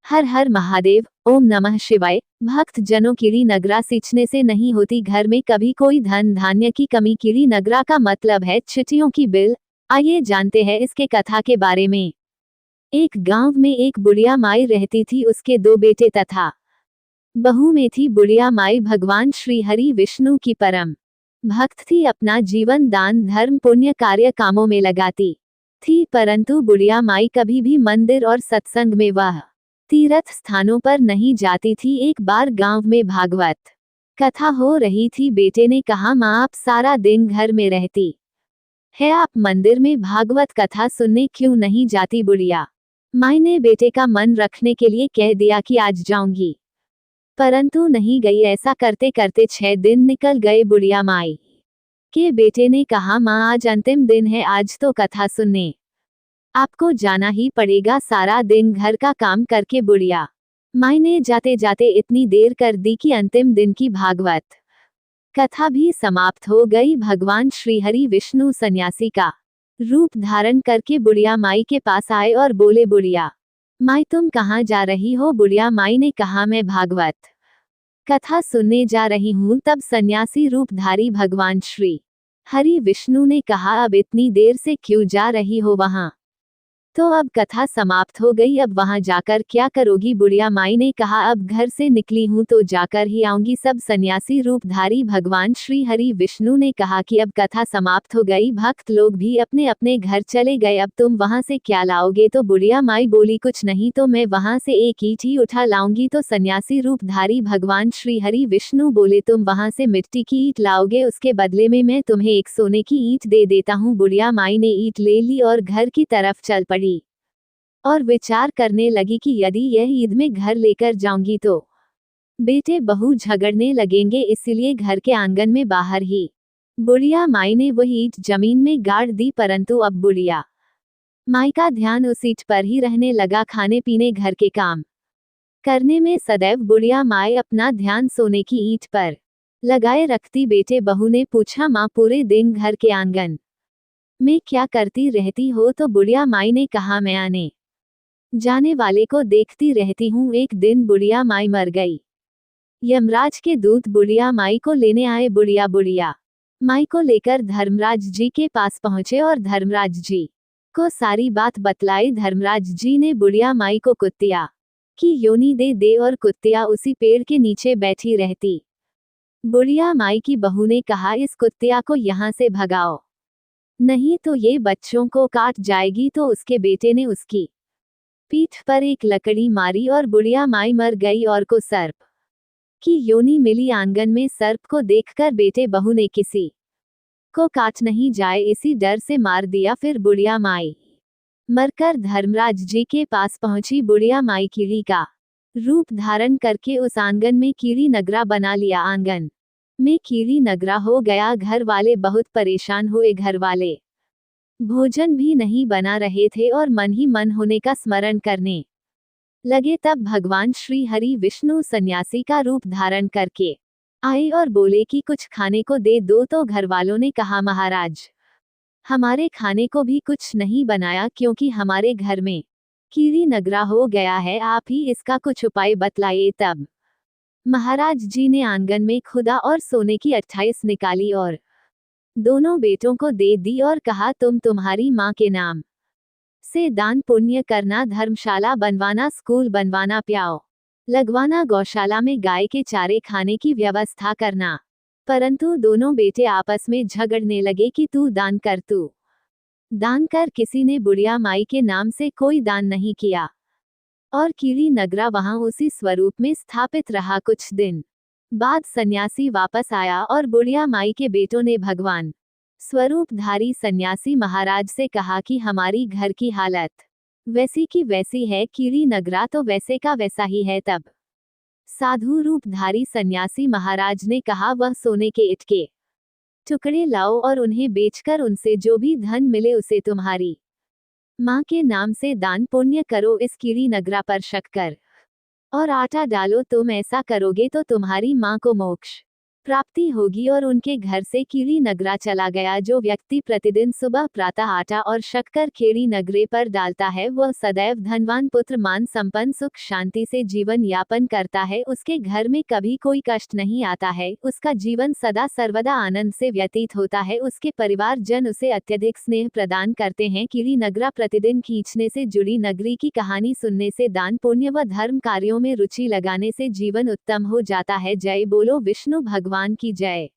हर हर महादेव। ओम नमः शिवाय। भक्त जनों कीड़ी नगरा सींचने से नहीं होती घर में कभी कोई धन धान्य की कमी। कीड़ी नगरा का मतलब है चिट्ठियों की बिल। आइए जानते हैं इसके कथा के बारे में। एक गांव में एक बुढ़िया माई रहती थी। उसके दो बेटे तथा बहू में थी। बुढ़िया माई भगवान श्री हरि विष्णु की परम भक्त थी। अपना जीवन दान धर्म पुण्य कार्य कामों में लगाती थी, परंतु बुढ़िया माई कभी भी मंदिर और सत्संग में वह तीर्थ स्थानों पर नहीं जाती थी। एक बार गांव में भागवत कथा हो रही थी। बेटे ने कहा, माँ आप सारा दिन घर में रहती है, आप मंदिर में भागवत कथा सुनने क्यों नहीं जाती। बुढ़िया माई ने बेटे का मन रखने के लिए कह दिया कि आज जाऊंगी, परंतु नहीं गई। ऐसा करते करते 6 दिन निकल गए। बुढ़िया माई के बेटे ने कहा, माँ आज अंतिम दिन है, आज तो कथा सुनने आपको जाना ही पड़ेगा। सारा दिन घर का काम करके बुढ़िया माई ने जाते जाते इतनी देर कर दी कि अंतिम दिन की भागवत कथा भी समाप्त हो गई। भगवान श्री हरि विष्णु सन्यासी का रूप धारण करके बुढ़िया माई के पास आए और बोले, बुढ़िया माई तुम कहाँ जा रही हो। बुढ़िया माई ने कहा, मैं भागवत कथा सुनने जा रही हूँ। तब सन्यासी रूपधारी भगवान श्री हरि विष्णु ने कहा, अब इतनी देर से क्यों जा रही हो वहां, तो अब कथा समाप्त हो गई, अब वहां जाकर क्या करोगी। बुढ़िया माई ने कहा, अब घर से निकली हूं तो जाकर ही आऊंगी। सब सन्यासी रूपधारी भगवान श्री हरि विष्णु ने कहा कि अब कथा समाप्त हो गई, भक्त लोग भी अपने अपने घर चले गए, अब तुम वहां से क्या लाओगे। तो बुढ़िया माई बोली, कुछ नहीं तो मैं वहां से एक ईंट ही उठा लाऊंगी। तो सन्यासी रूपधारी भगवान श्री हरि विष्णु बोले, तुम वहां से मिट्टी की ईंट लाओगे, उसके बदले में मैं तुम्हें एक सोने की ईंट दे देता हूँ। बुढ़िया माई ने ईंट ले ली और घर की तरफ चल पड़ी और विचार करने लगी कि यदि यह ईद में घर लेकर जाऊंगी तो बेटे बहू झगड़ने लगेंगे, इसलिए घर के आंगन में बाहर ही बुढ़िया माई ने वह ईंट जमीन में गाड़ दी। परंतु अब बुढ़िया माई का ध्यान उस ईंट पर ही रहने लगा। खाने पीने घर के काम करने में सदैव बुढ़िया माई अपना ध्यान सोने की ईंट पर लगाए रखती। बेटे बहू ने पूछा, माँ पूरे दिन घर के आंगन में क्या करती रहती हो। तो बुढ़िया माई ने कहा, मैं आने जाने वाले को देखती रहती हूँ। एक दिन बुढ़िया माई मर गई। यमराज के दूत बुढ़िया माई को लेने आए। बुढ़िया माई को लेकर धर्मराज जी के पास पहुंचे और धर्मराज जी को सारी बात बतलाई। धर्मराज जी ने बुढ़िया माई को कुत्तिया की योनि दे दे और कुत्तिया उसी पेड़ के नीचे बैठी रहती। बुढ़िया माई की बहू ने कहा, इस कुत्तिया को यहाँ से भगाओ, नहीं तो ये बच्चों को काट जाएगी। तो उसके बेटे ने उसकी पीठ पर एक लकड़ी मारी और बुढ़िया माई मर गई और को सर्प की योनि मिली। आंगन में सर्प को देखकर बेटे बहू ने किसी को काट नहीं जाए इसी डर से मार दिया। फिर बुढ़िया माई मरकर धर्मराज जी के पास पहुंची। बुढ़िया माई कीड़ी का रूप धारण करके उस आंगन में कीड़ी नगरा बना लिया। आंगन में कीड़ी नगरा हो गया। घर वाले बहुत परेशान हुए। घर वाले भोजन भी नहीं बना रहे थे और मन ही मन होने का स्मरण करने लगे। तब भगवान श्री हरि विष्णु सन्यासी का रूप धारण करके आए और बोले कि कुछ खाने को दे दो। तो घर वालों ने कहा, महाराज हमारे खाने को भी कुछ नहीं बनाया, क्योंकि हमारे घर में कीड़ी नगरा हो गया है, आप ही इसका कुछ उपाय बतलाइए। तब महाराज जी ने आंगन में खुदा और सोने की 28 निकाली और दोनों बेटों को दे दी और कहा, तुम तुम्हारी माँ के नाम से दान पुण्य करना, धर्मशाला बनवाना, स्कूल बनवाना, प्याओ लगवाना, गौशाला में गाय के चारे खाने की व्यवस्था करना। परंतु दोनों बेटे आपस में झगड़ने लगे कि तू दान कर, तू दान कर। किसी ने बुढ़िया माई के नाम से कोई दान नहीं किया और कीड़ी नगरा वहां उसी स्वरूप में स्थापित रहा। कुछ दिन बाद सन्यासी वापस आया और बुढ़िया माई के बेटों ने भगवान स्वरूपधारी सन्यासी महाराज से कहा कि हमारी घर की हालत वैसी की वैसी है, कीड़ी नगरा तो वैसे का वैसा ही है। तब साधु रूपधारी सन्यासी महाराज ने कहा, वह सोने के ईंट के टुकड़े लाओ और उन्हें बेचकर उनसे जो भी धन मिले उसे तुम्हारी माँ के नाम से दान पुण्य करो। इस कीड़ी नगरा पर शक्कर और आटा डालो, तुम ऐसा करोगे तो तुम्हारी माँ को मोक्ष प्राप्ति होगी और उनके घर से कीड़ी नगरा चला गया। जो व्यक्ति प्रतिदिन सुबह प्रातः आटा और शक्कर कीड़ी नगरे पर डालता है वह सदैव धनवान, पुत्र मान संपन्न, सुख शांति से जीवन यापन करता है। उसके घर में कभी कोई कष्ट नहीं आता है, उसका जीवन सदा सर्वदा आनंद से व्यतीत होता है। उसके परिवार जन उसे अत्यधिक स्नेह प्रदान करते हैं। कीड़ी नगरा प्रतिदिन खींचने से जुड़ी नगरी की कहानी सुनने से, दान पुण्य व धर्म कार्यों में रुचि लगाने से जीवन उत्तम हो जाता है। जय बोलो विष्णु भगवान की जय।